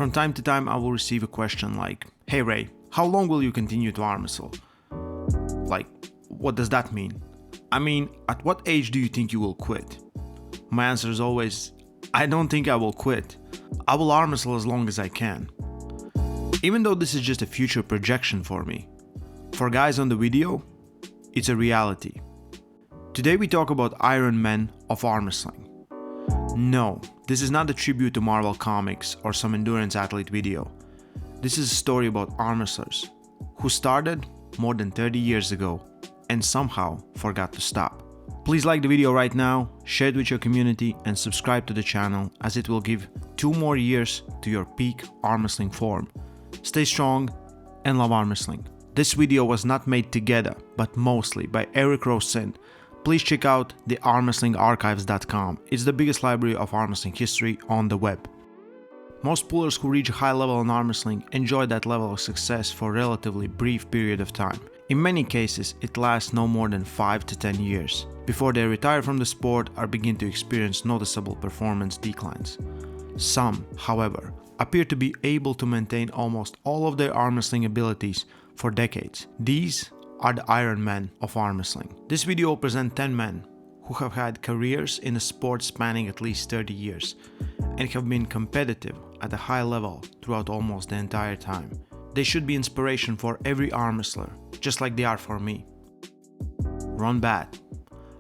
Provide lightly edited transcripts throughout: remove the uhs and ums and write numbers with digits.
From time to time I will receive a question like, "Hey Ray, how long will you continue to arm wrestle?" Like, what does that mean? I mean, at what age do you think you will quit? My answer is always, I don't think I will quit. I will arm wrestle as long as I can. Even though this is just a future projection for me, for guys on the video, it's a reality. Today we talk about Iron Men of arm wrestling. No, this is not a tribute to Marvel Comics or some endurance athlete video. This is a story about arm wrestlers who started more than 30 years ago and somehow forgot to stop. Please like the video right now, share it with your community and subscribe to the channel as it will give 2 more years to your peak arm wrestling form. Stay strong and love arm wrestling. This video was not made together, but mostly by Eric Rosen. Please check out the armwrestlingarchives.com. It's the biggest library of arm wrestling history on the web. Most pullers who reach a high level in arm wrestling enjoy that level of success for a relatively brief period of time. In many cases, it lasts no more than 5 to 10 years before they retire from the sport or begin to experience noticeable performance declines. Some, however, appear to be able to maintain almost all of their arm wrestling abilities for decades. These are the Iron Men of arm wrestling. This video will present 10 men who have had careers in a sport spanning at least 30 years and have been competitive at a high level throughout almost the entire time. They should be inspiration for every arm wrestler, just like they are for me. Ron Batt.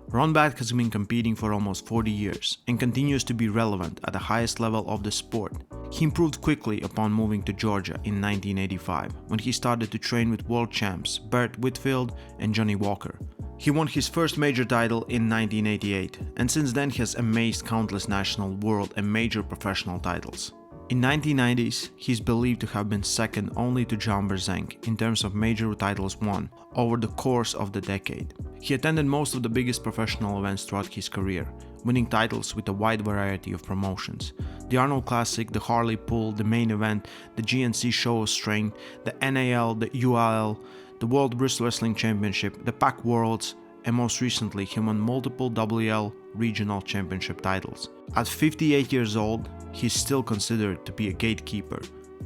Ron Batt has been competing for almost 40 years and continues to be relevant at the highest level of the sport. He improved quickly upon moving to Georgia in 1985 when he started to train with world champs Bert Whitfield and Johnny Walker. He won his first major title in 1988 and since then has amazed countless national, world and major professional titles. In 1990s, he is believed to have been second only to John Brzenk in terms of major titles won over the course of the decade. He attended most of the biggest professional events throughout his career, winning titles with a wide variety of promotions. The Arnold Classic, the Harley Pull, the Main Event, the GNC Show of Strength, the NAL, the UAL, the World Wrestling Championship, the PAC Worlds, and most recently he won multiple WL regional championship titles. At 58 years old, he is still considered to be a gatekeeper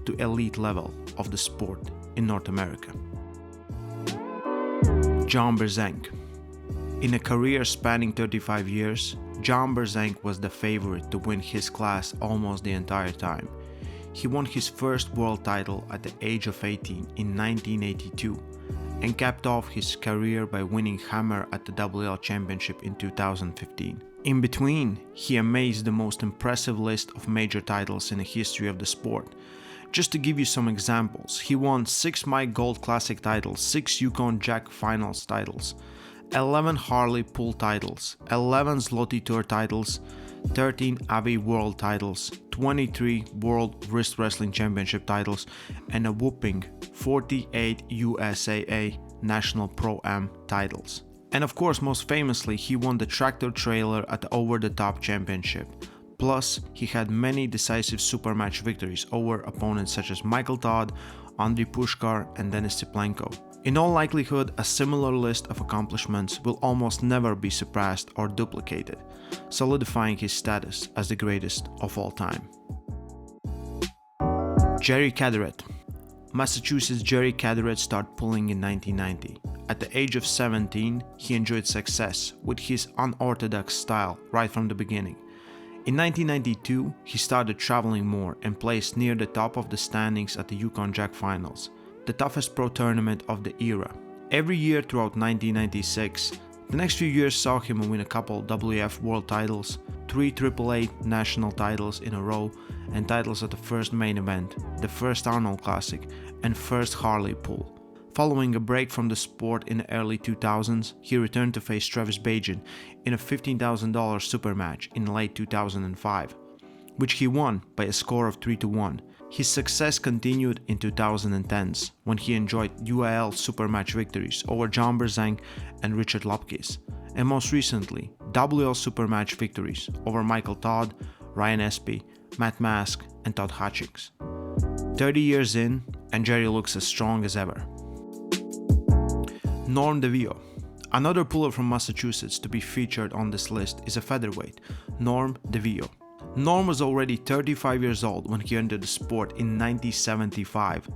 to elite level of the sport in North America. John Brzenk. In a career spanning 35 years, John Brzenk was the favorite to win his class almost the entire time. He won his first world title at the age of 18 in 1982 and capped off his career by winning Hammer at the WL Championship in 2015. In between, he amazed the most impressive list of major titles in the history of the sport. Just to give you some examples, he won 6 Mike Gould Classic titles, 6 Yukon Jack Finals titles, 11 Harley Pull titles, 11 Zloty Tour titles, 13 Avi World titles, 23 World Wrist Wrestling Championship titles, and a whopping 48 USAA National Pro-Am titles. And of course, most famously, he won the Tractor Trailer at the Over the Top Championship. Plus, he had many decisive supermatch victories over opponents such as Michael Todd, Andriy Pushkar, and Denis Tsiplenko. In all likelihood, a similar list of accomplishments will almost never be surpassed or duplicated, solidifying his status as the greatest of all time. Jerry Cadorette. Massachusetts Jerry Cadorette started pulling in 1990. At the age of 17, he enjoyed success with his unorthodox style right from the beginning. In 1992, he started traveling more and placed near the top of the standings at the Yukon Jack Finals, the toughest pro tournament of the era. Every year throughout 1996, the next few years saw him win a couple WF World titles, 3 AAA national titles in a row, and titles at the first Main Event, the first Arnold Classic, and first Harley Pull. Following a break from the sport in the early 2000s, he returned to face Travis Bajan in a $15,000 super match in late 2005, which he won by a score of 3-1. His success continued in 2010s when he enjoyed UAL super match victories over John Brzenk and Richard Lupkes, and most recently WL super match victories over Michael Todd, Ryan Espy, Matt Mask, and Todd Hutchings. 30 years in, and Jerry looks as strong as ever. Norm Devio. Another puller from Massachusetts to be featured on this list is a featherweight, Norm Devio. Norm was already 35 years old when he entered the sport in 1975.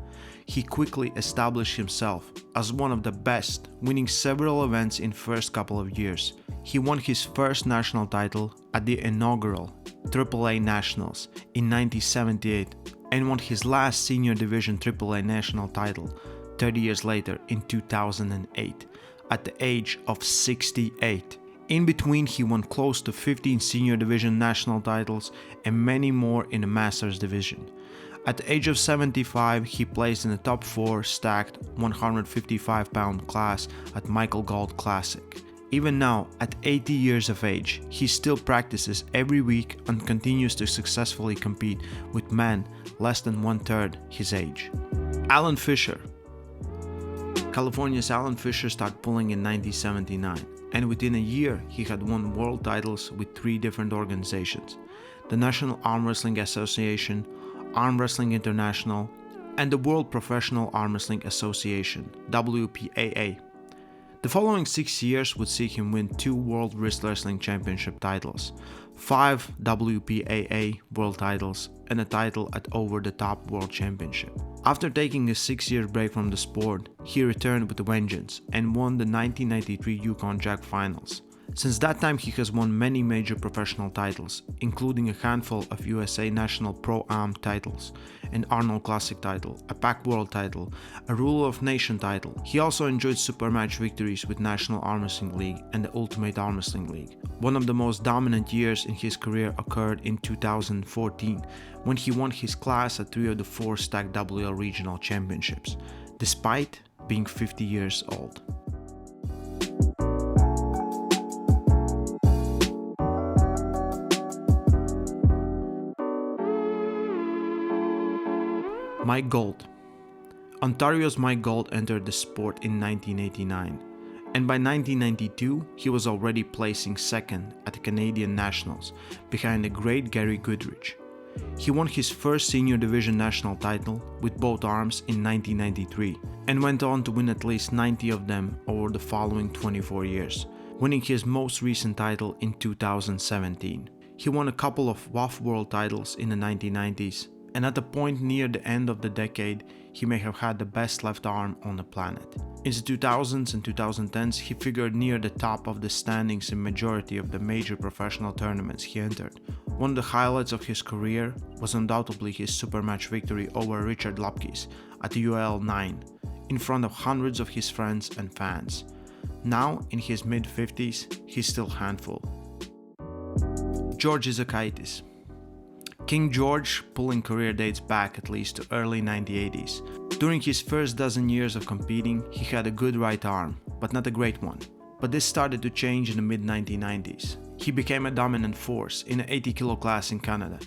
He quickly established himself as one of the best, winning several events in first couple of years. He won his first national title at the inaugural AAA Nationals in 1978 and won his last senior division AAA national title 30 years later in 2008 at the age of 68. In between, he won close to 15 senior division national titles and many more in the Masters division. At the age of 75, he placed in the top 4 stacked 155-pound class at Michael Gould Classic. Even now, at 80 years of age, he still practices every week and continues to successfully compete with men less than 1/3 his age. Alan Fisher. California's Alan Fisher started pulling in 1979, and within a year he had won world titles with 3 different organizations: the National Arm Wrestling Association, Arm Wrestling International, and the World Professional Arm Wrestling Association, WPAA. The following 6 years would see him win 2 World Wrist Wrestling Championship titles, 5 WPAA World titles, and a title at Over the Top World Championship. After taking a 6-year break from the sport, he returned with a vengeance and won the 1993 Yukon Jack Finals. Since that time, he has won many major professional titles, including a handful of USA National Pro-Am titles, an Arnold Classic title, a Pac World title, a Ruler of Nation title. He also enjoyed supermatch victories with National Arm Wrestling League and the Ultimate Arm Wrestling League. One of the most dominant years in his career occurred in 2014, when he won his class at 3 of the 4 stacked WL Regional Championships, despite being 50 years old. Mike Gould. Ontario's Mike Gould entered the sport in 1989, and by 1992 he was already placing second at the Canadian Nationals, behind the great Gary Goodrich. He won his first senior division national title with both arms in 1993, and went on to win at least 90 of them over the following 24 years, winning his most recent title in 2017. He won a couple of WAF World titles in the 1990s, and at the point near the end of the decade, he may have had the best left arm on the planet. In the 2000s and 2010s, he figured near the top of the standings in majority of the major professional tournaments he entered. One of the highlights of his career was undoubtedly his supermatch victory over Richard Lupkes at the UL 9, in front of hundreds of his friends and fans. Now, in his mid-50s, he's still a handful. George Iszakouits. King George pulling career dates back at least to early 1980s. During his first dozen years of competing, he had a good right arm, but not a great one. But this started to change in the mid-1990s. He became a dominant force in the 80 kilo class in Canada,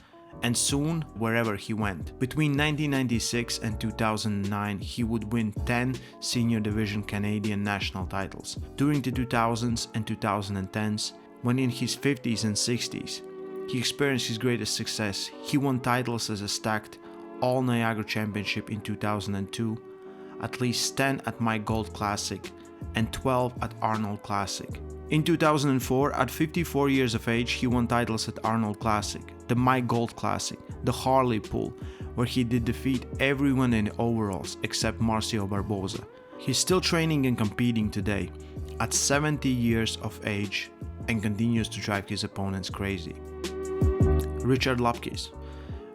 and soon wherever he went. Between 1996 and 2009, he would win 10 senior division Canadian national titles. During the 2000s and 2010s, when in his 50s and 60s, he experienced his greatest success. He won titles as a stacked All-Niagara Championship in 2002, at least 10 at Mike Gould Classic, and 12 at Arnold Classic. In 2004, at 54 years of age, he won titles at Arnold Classic, the Mike Gould Classic, the Harley Pool, where he did defeat everyone in the overalls except Marcio Barboza. He's still training and competing today, at 70 years of age, and continues to drive his opponents crazy. Richard Lupkes.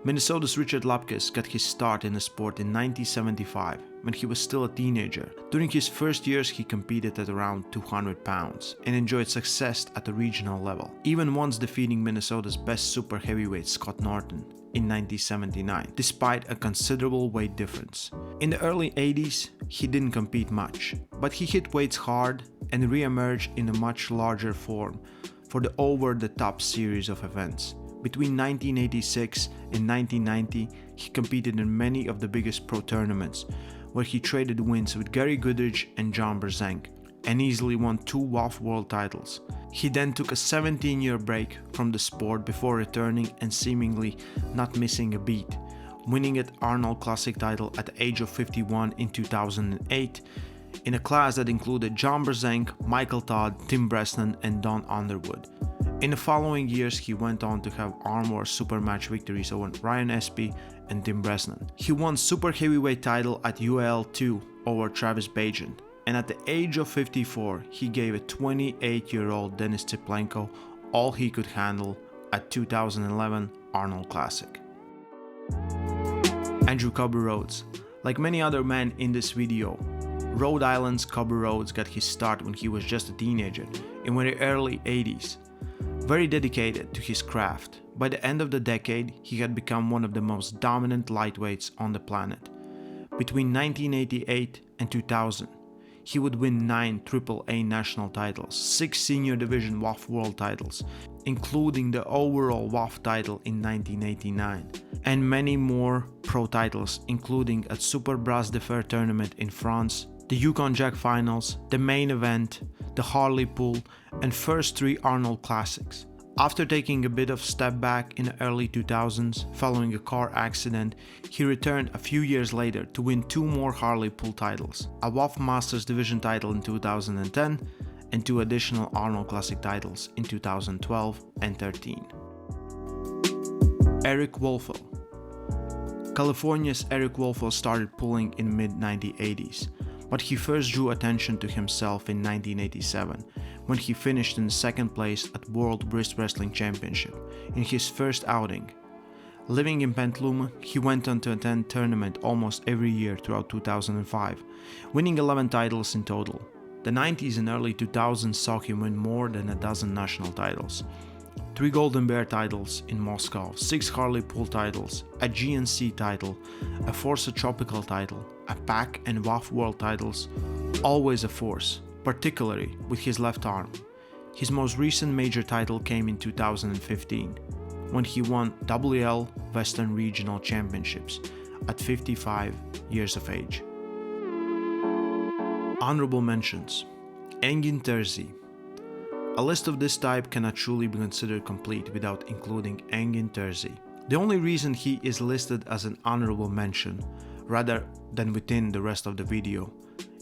Minnesota's Richard Lupkes got his start in the sport in 1975 when he was still a teenager. During his first years, he competed at around 200 pounds and enjoyed success at the regional level, even once defeating Minnesota's best super heavyweight Scott Norton in 1979, despite a considerable weight difference. In the early 80s, he didn't compete much, but he hit weights hard and re-emerged in a much larger form for the over-the-top series of events. Between 1986 and 1990, he competed in many of the biggest pro tournaments, where he traded wins with Gary Goodrich and John Brzenk, and easily won 2 WAF World titles. He then took a 17-year break from the sport before returning and seemingly not missing a beat, winning an Arnold Classic title at the age of 51 in 2008, in a class that included John Brzenk, Michael Todd, Tim Bresnan, and Don Underwood. In the following years, he went on to have Arm War super match victories over Ryan Espy and Tim Bresnan. He won super heavyweight title at UAL 2 over Travis Bajan, and at the age of 54, he gave a 28-year-old Denis Tsiplenko all he could handle at 2011 Arnold Classic. Andrew Cobra Rhodes. Like many other men in this video, Rhode Island's Cobra Rhodes got his start when he was just a teenager in the early 80s. Very dedicated to his craft, by the end of the decade he had become one of the most dominant lightweights on the planet. Between 1988 and 2000, he would win 9 AAA national titles, 6 senior division WAF world titles, including the overall WAF title in 1989, and many more pro titles, including at Super Bras de Fer tournament in France, the Yukon Jack finals, the main event, the Harley-Pool, and first 3 Arnold Classics. After taking a bit of step back in the early 2000s following a car accident, he returned a few years later to win 2 more Harley-Pool titles, a WAF Masters Division title in 2010 and 2 additional Arnold Classic titles in 2012 and 13. Eric Woelfel. California's Eric Woelfel started pulling in mid-1980s, but he first drew attention to himself in 1987 when he finished in second place at World Wrist Wrestling Championship in his first outing. Living in Petaluma, he went on to attend tournament almost every year throughout 2005, winning 11 titles in total. The 90s and early 2000s saw him win more than a dozen national titles. 3 Golden Bear titles in Moscow, 6 Harley-Pool titles, a GNC title, a Forza Tropical title, a PAC and WAF World titles, always a force, particularly with his left arm. His most recent major title came in 2015, when he won WL Western Regional Championships at 55 years of age. Honorable mentions. Engin Terzi. A list of this type cannot truly be considered complete without including Engin Terzi. The only reason he is listed as an honorable mention, rather than within the rest of the video,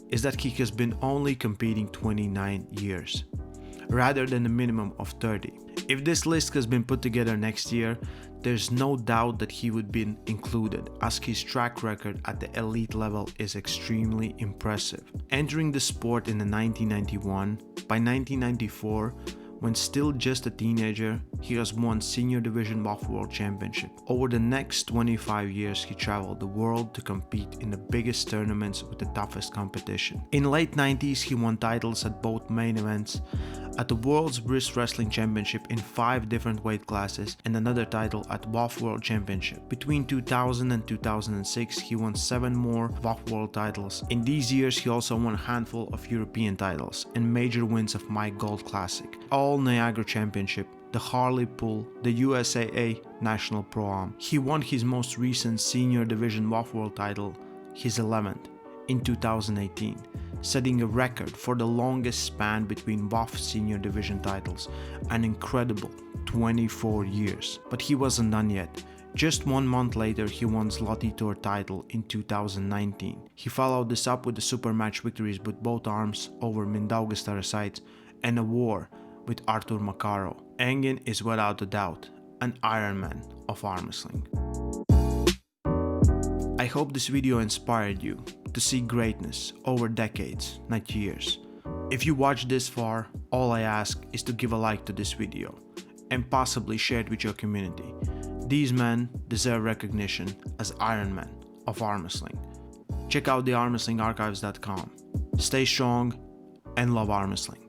is that he has been only competing 29 years, rather than a minimum of 30. If this list has been put together next year, there's no doubt that he would be included, as his track record at the elite level is extremely impressive. Entering the sport in 1991, by 1994, when still just a teenager, he has won Senior Division WAF World Championship. Over the next 25 years, he traveled the world to compete in the biggest tournaments with the toughest competition. In late 90s, he won titles at both main events, at the World's Wrist Wrestling Championship in 5 different weight classes, and another title at WAF World Championship. Between 2000 and 2006, he won 7 more WAF World titles. In these years, he also won a handful of European titles and major wins of My Gold Classic, All Niagara Championship, the Harley-Pool, the USAA National Pro-Am. He won his most recent Senior Division WAF World title, his 11th, in 2018, setting a record for the longest span between WAF Senior Division titles, an incredible 24 years. But he wasn't done yet. Just 1 month later, he won Zloty Tour title in 2019. He followed this up with the super match victories with both arms over Mindaugas Tarasaitis and a war with Artur Makarov. Engin is without a doubt an Iron Man of arm wrestling. I hope this video inspired you to see greatness over decades, not years. If you watched this far, all I ask is to give a like to this video and possibly share it with your community. These men deserve recognition as Iron Men of arm wrestling. Check out the armwrestlingarchives.com. Stay strong and love arm wrestling.